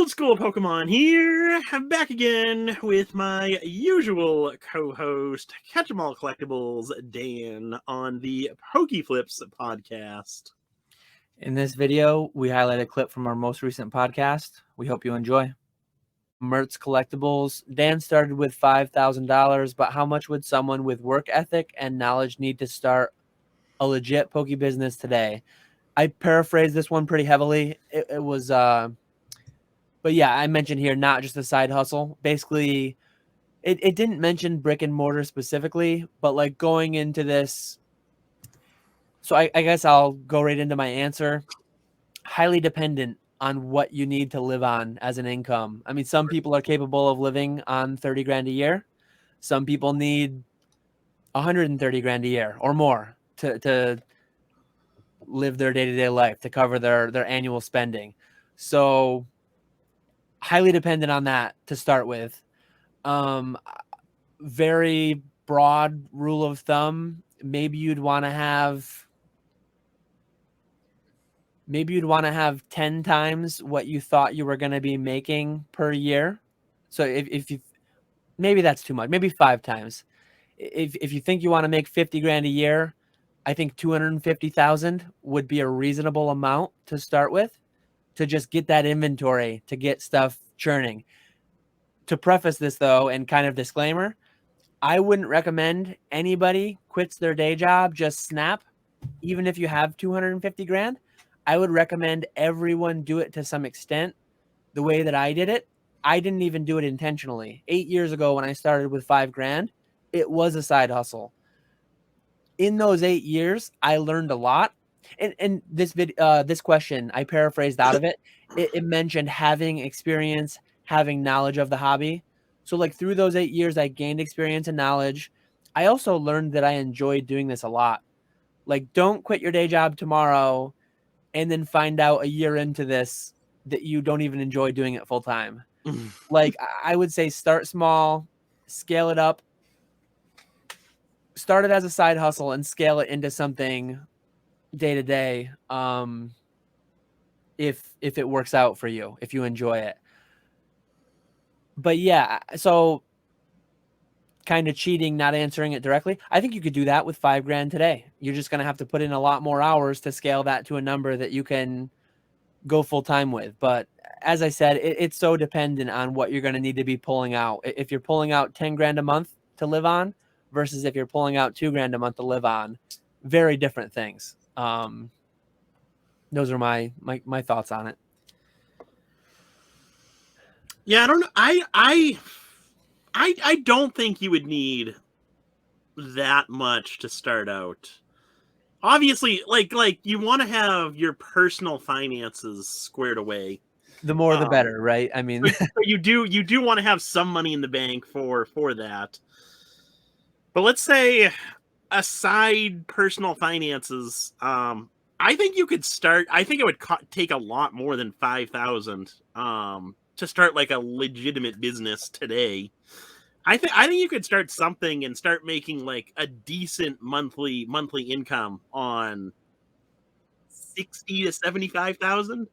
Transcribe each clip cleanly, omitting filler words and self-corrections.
Old school Pokemon here. I'm back again with my usual co-host, Catch 'em All Collectibles, Dan, on the Pokeflips podcast. In this video, we highlight a clip from our most recent podcast. We hope you enjoy. Mertz Collectibles. Dan started with $5,000, but how much would someone with work ethic and knowledge need to start a legit Poke business today? I paraphrased this one pretty heavily. It was, but yeah, I mentioned here not just a side hustle. Basically, it didn't mention brick and mortar specifically, but like going into this. So I guess I'll go right into my answer. Highly dependent on what you need to live on as an income. I mean, some people are capable of living on 30 grand a year. Some people need 130 grand a year or more to live their day-to-day life, to cover their annual spending. So highly dependent on that to start with. Very broad rule of thumb. Maybe you'd want to have 10 times what you thought you were going to be making per year. So if you, maybe that's too much, maybe 5 times. If you think you want to make 50 grand a year, I think 250,000 would be a reasonable amount to start with, to just get that inventory, to get stuff churning. To preface this though, and kind of disclaimer, I wouldn't recommend anybody quits their day job just snap, even if you have 250 grand. I would recommend everyone do it to some extent. The way that I did it, I didn't even do it intentionally. 8 years ago when I started with 5 grand, it was a side hustle. In those 8 years, I learned a lot. And this question, I paraphrased out of it. It mentioned having experience, having knowledge of the hobby. So like through those 8 years, I gained experience and knowledge. I also learned that I enjoyed doing this a lot. Like, don't quit your day job tomorrow and then find out a year into this that you don't even enjoy doing it full time. Like, I would say start small, scale it up, start it as a side hustle and scale it into something day to day. If it works out for you, if you enjoy it. But yeah, so kind of cheating, not answering it directly. I think you could do that with 5 grand today. You're just going to have to put in a lot more hours to scale that to a number that you can go full time with. But as I said, it's so dependent on what you're going to need to be pulling out. If you're pulling out 10 grand a month to live on versus if you're pulling out 2 grand a month to live on, very different things. Those are my thoughts on it. Yeah, I don't know. I don't think you would need that much to start out. Obviously, like you want to have your personal finances squared away. The more the better, right? I mean, so you do want to have some money in the bank for that. But let's say aside personal finances, I think you could start. I think it would take a lot more than 5,000 to start like a legitimate business today. I think you could start something and start making like a decent monthly income on 60 to 75,000.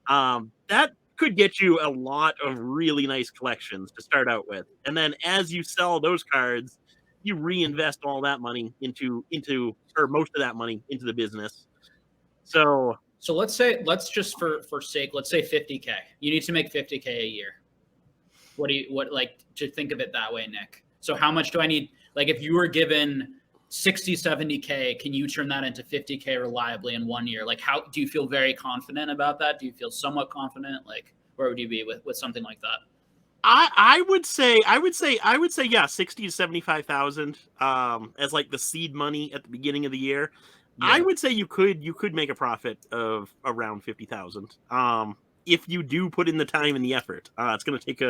That could get you a lot of really nice collections to start out with, and then as you sell those cards, you reinvest all that money into or most of that money into the business. So let's just for sake, let's say 50K. You need to make 50K a year. What like to think of it that way, Nick? So how much do I need? Like if you were given 60, 70K, can you turn that into 50K reliably in 1 year? Like how do you feel very confident about that? Do you feel somewhat confident? Like where would you be with something like that? I would say yeah, 60 to 75,000 as like the seed money at the beginning of the year. Yeah. I would say you could make a profit of around 50,000. If you do put in the time and the effort. It's going to take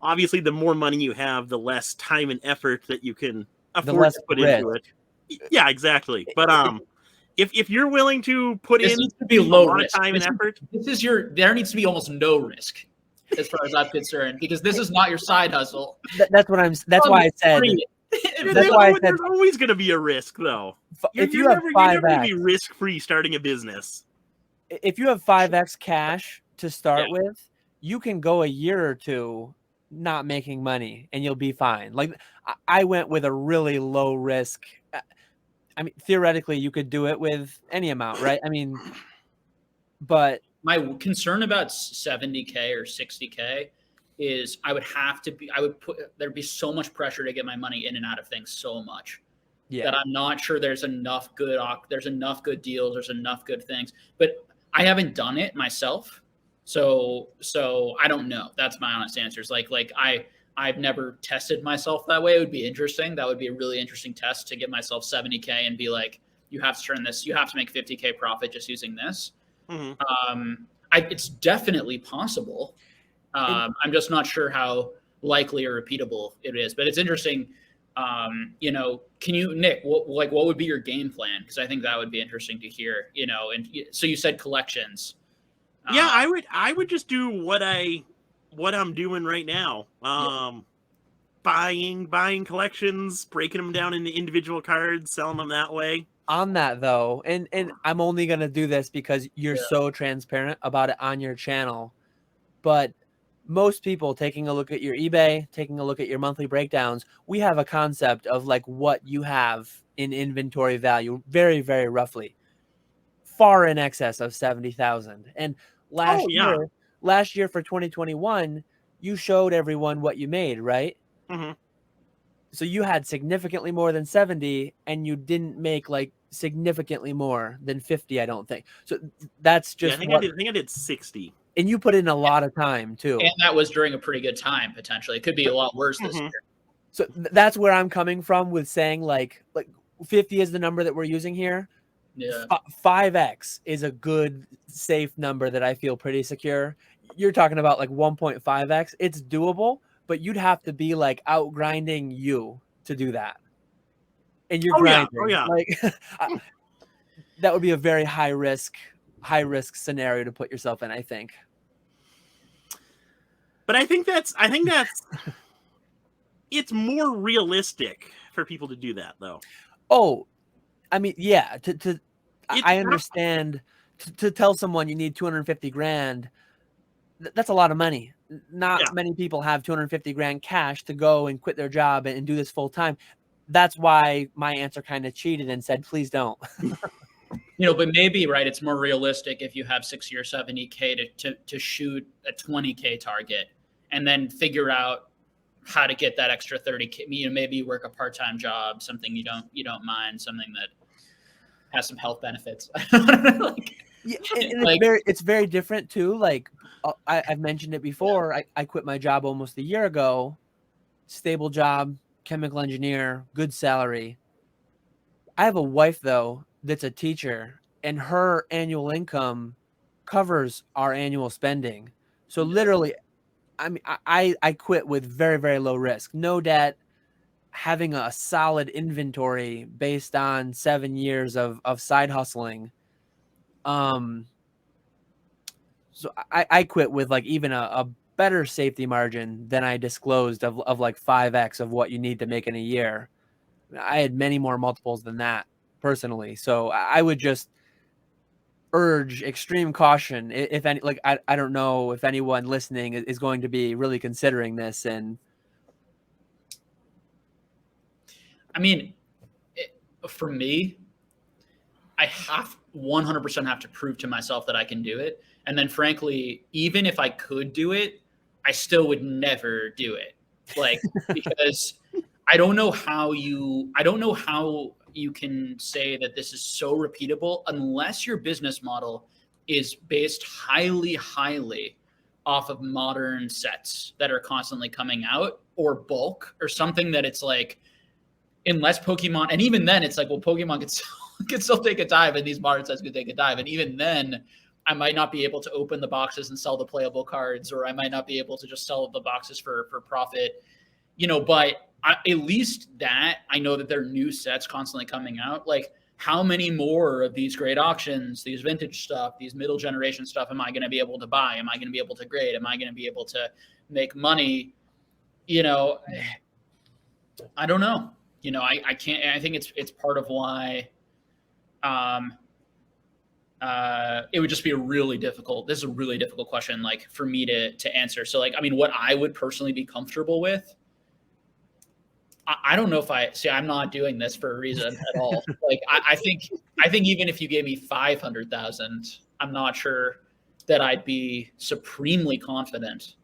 obviously the more money you have, the less time and effort that you can afford to put into it. Yeah, exactly. But if you're willing to put in a lot of time and effort, there needs to be almost no risk as far as I'm concerned, because this is not your side hustle. That's why I said. There's always going to be a risk, though. You're never going to be risk-free starting a business. If you have 5x cash to start with, you can go a year or two not making money and you'll be fine. Like I went with a really low risk. I mean, theoretically, you could do it with any amount, right? I mean, but my concern about 70K or 60K is I would there'd be so much pressure to get my money in and out of things so much that I'm not sure there's enough good deals, there's enough good things. But I haven't done it myself. So I don't know. That's my honest answers. I've never tested myself that way. It would be interesting. That would be a really interesting test to get myself 70K and be like, you have to make 50K profit just using this. Mm-hmm. It's definitely possible. I'm just not sure how likely or repeatable it is, but it's interesting. Can you, Nick, what would be your game plan? Because I think that would be interesting to hear, and so you said collections. Yeah, I would just do what I'm doing right now. Buying collections, breaking them down into individual cards, selling them that way. On that though, and I'm only going to do this because you're so transparent about it on your channel, but most people taking a look at your eBay, taking a look at your monthly breakdowns, we have a concept of like what you have in inventory value, very, very roughly, far in excess of 70,000. And last year for 2021, you showed everyone what you made, right? Mm-hmm. So you had significantly more than 70 and you didn't make like significantly more than 50, I don't think. So that's just I think I did 60. And you put in a lot of time too. And that was during a pretty good time, potentially. It could be a lot worse this year. So that's where I'm coming from with saying like 50 is the number that we're using here. Yeah. 5x is a good, safe number that I feel pretty secure. You're talking about like 1.5x. It's doable, but you'd have to be like out grinding you to do that. And you're grinding. Yeah. Like that would be a very high risk scenario to put yourself in, I think. But I think that's it's more realistic for people to do that though. Oh, I mean, yeah, I understand to tell someone you need 250 grand. That's a lot of money. Not many people have 250 grand cash to go and quit their job and do this full time. That's why my answer kind of cheated and said, please don't. But maybe, right, it's more realistic if you have 60 or 70K to shoot a 20K target and then figure out how to get that extra 30K. Maybe you work a part-time job, something you don't mind, something that has some health benefits. It's very different too. Like I've mentioned it before. I quit my job almost a year ago. Stable job, chemical engineer, good salary. I have a wife though that's a teacher, and her annual income covers our annual spending. So literally, I mean, I quit with very, very low risk, no debt, having a solid inventory based on 7 years of side hustling. So I quit with like even a better safety margin than I disclosed of like 5x of what you need to make in a year. I had many more multiples than that personally. So I would just urge extreme caution. If any, like, I don't know if anyone listening is going to be really considering this. And I mean, for me, I 100% have to prove to myself that I can do it. And then frankly, even if I could do it, I still would never do it. Like, because I don't know how you can say that this is so repeatable unless your business model is based highly off of modern sets that are constantly coming out, or bulk, or something that it's like, unless Pokemon, and even then it's like, well, Pokemon can still take a dive, and these modern sets could take a dive, and even then I might not be able to open the boxes and sell the playable cards, or I might not be able to just sell the boxes for profit, but at least that I know that there are new sets constantly coming out. Like, how many more of these great auctions, these vintage stuff, these middle generation stuff am I going to be able to buy? Am I going to be able to grade? Am I going to be able to make money? I don't know. I can't. I think it's part of why It would just be this is a really difficult question, like for me to answer. So like, I mean, what I would personally be comfortable with, I don't know if I'm not doing this for a reason at all. Like, I think even if you gave me 500,000, I'm not sure that I'd be supremely confident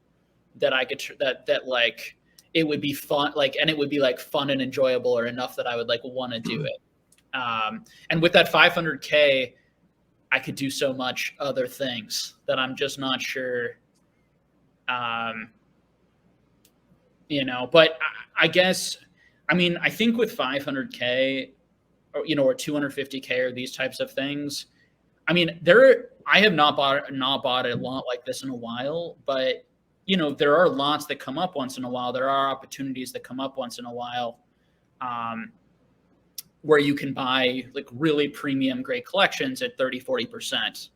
that I could, that like, it would be fun, like, and it would be like fun and enjoyable or enough that I would like want to do it. And with that 500K, I could do so much other things that I'm just not sure. You know, but I guess, I mean, I think with 500K or, you know, or 250K or these types of things, I mean, I have not bought a lot like this in a while, but you know, there are lots that come up once in a while. There are opportunities that come up once in a while, where you can buy like really premium great collections at 30-40%.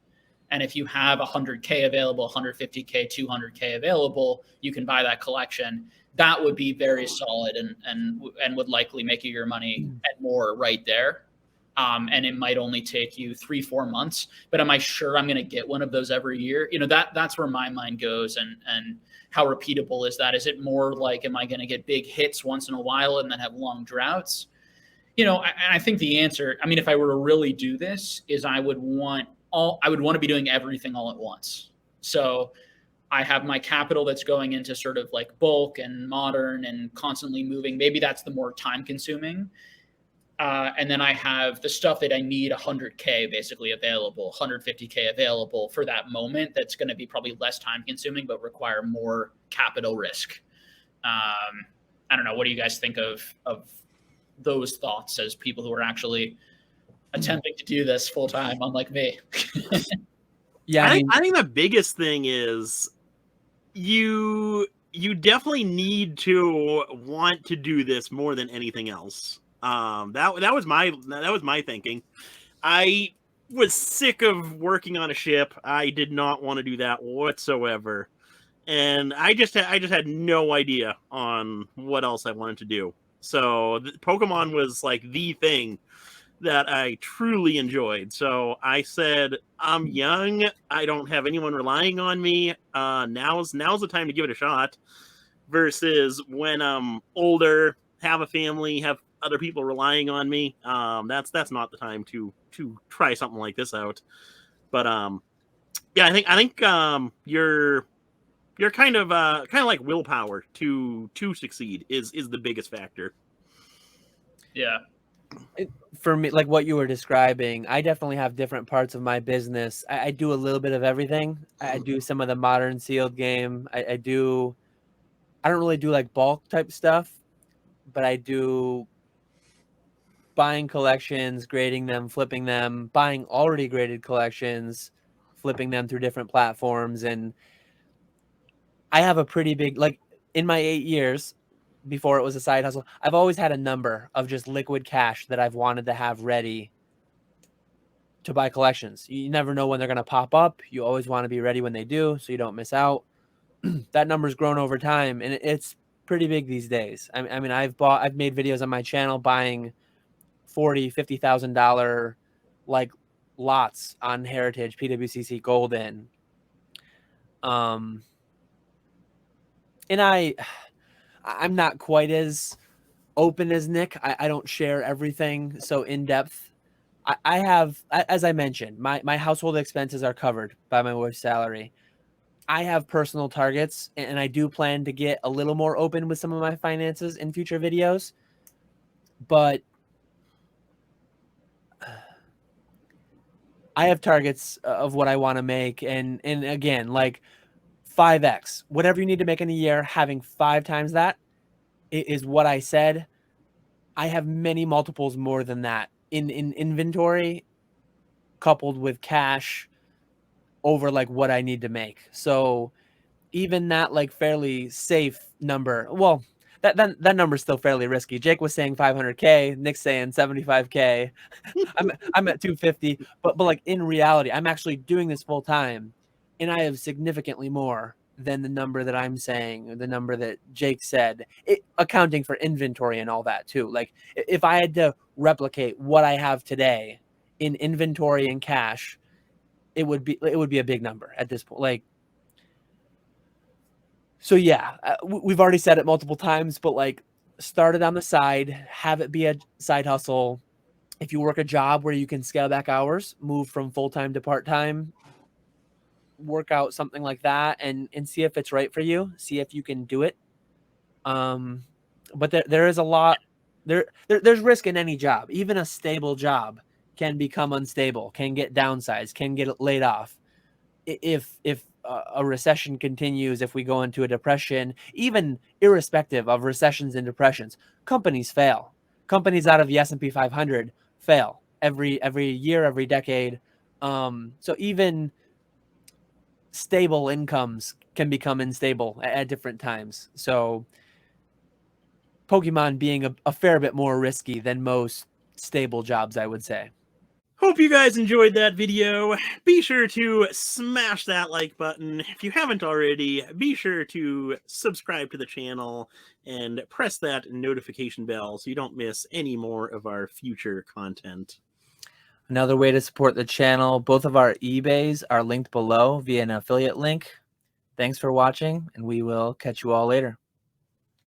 And if you have 100K available, 150K, 200K available, you can buy that collection. That would be very solid and would likely make you your money at more right there. And it might only take you 3-4 months, but am I sure I'm going to get one of those every year? You know, that's where my mind goes. And how repeatable is that? Is it more like, am I going to get big hits once in a while and then have long droughts? You know, I think the answer, I mean, if I were to really do this, is I would want to be doing everything all at once. So I have my capital that's going into sort of like bulk and modern and constantly moving. Maybe that's the more time consuming. And then I have the stuff that I need 100K basically available, 150K available for that moment. That's going to be probably less time consuming, but require more capital risk. I don't know. What do you guys think of those thoughts as people who are actually attempting to do this full time, unlike me? Yeah, I think the biggest thing is you definitely need to want to do this more than anything else. That was my thinking. I was sick of working on a ship. I did not want to do that whatsoever, and I just had no idea on what else I wanted to do. So Pokemon was like the thing that I truly enjoyed. So I said, I'm young. I don't have anyone relying on me. Now's the time to give it a shot. Versus when I'm older, have a family, have other people relying on me. That's not the time to try something like this out. But yeah, I think you're kind of like willpower to succeed is the biggest factor. Yeah. For me, like what you were describing, I definitely have different parts of my business. I do a little bit of everything. I do some of the modern sealed game. I don't really do like bulk type stuff, but I do buying collections, grading them, flipping them, buying already graded collections, flipping them through different platforms. And I have a pretty big, like in my 8 years before it was a side hustle, I've always had a number of just liquid cash that I've wanted to have ready to buy collections. You never know when they're going to pop up. You always want to be ready when they do, so you don't miss out. That number's grown over time, and it's pretty big these days. I mean, I've made videos on my channel buying $40,000-$50,000 like lots on Heritage, PWCC, Golden. And I'm not quite as open as Nick. I don't share everything so in depth. I have, as I mentioned, my household expenses are covered by my wife's salary. I have personal targets, and I do plan to get a little more open with some of my finances in future videos. But I have targets of what I want to make. And again, like 5x, whatever you need to make in a year, having 5 times that is what I said. I have many multiples more than that in inventory, coupled with cash over like what I need to make. So even that like fairly safe number, well, that number is still fairly risky. Jake was saying 500K, Nick's saying 75K. I'm at 250, but like in reality, I'm actually doing this full time, and I have significantly more than the number that I'm saying, the number that Jake said, accounting for inventory and all that too. Like if I had to replicate what I have today in inventory and cash it would be a big number at this point. Like, so yeah, we've already said it multiple times, but like, start it on the side, have it be a side hustle. If you work a job where you can scale back hours, move from full-time to part-time, work out something like that, and see if it's right for you, see if you can do it. But there is a lot, there's risk in any job. Even a stable job can become unstable, can get downsized, can get laid off. If a recession continues, if we go into a depression, even irrespective of recessions and depressions, companies fail. Companies out of the S&P 500 fail every year, every decade. So even stable incomes can become unstable at different times. So Pokemon being a fair bit more risky than most stable jobs, I would say. Hope you guys enjoyed that video. Be sure to smash that like button. If you haven't already, be sure to subscribe to the channel and press that notification bell so you don't miss any more of our future content. Another way to support the channel, both of our eBays are linked below via an affiliate link. Thanks for watching, and we will catch you all later.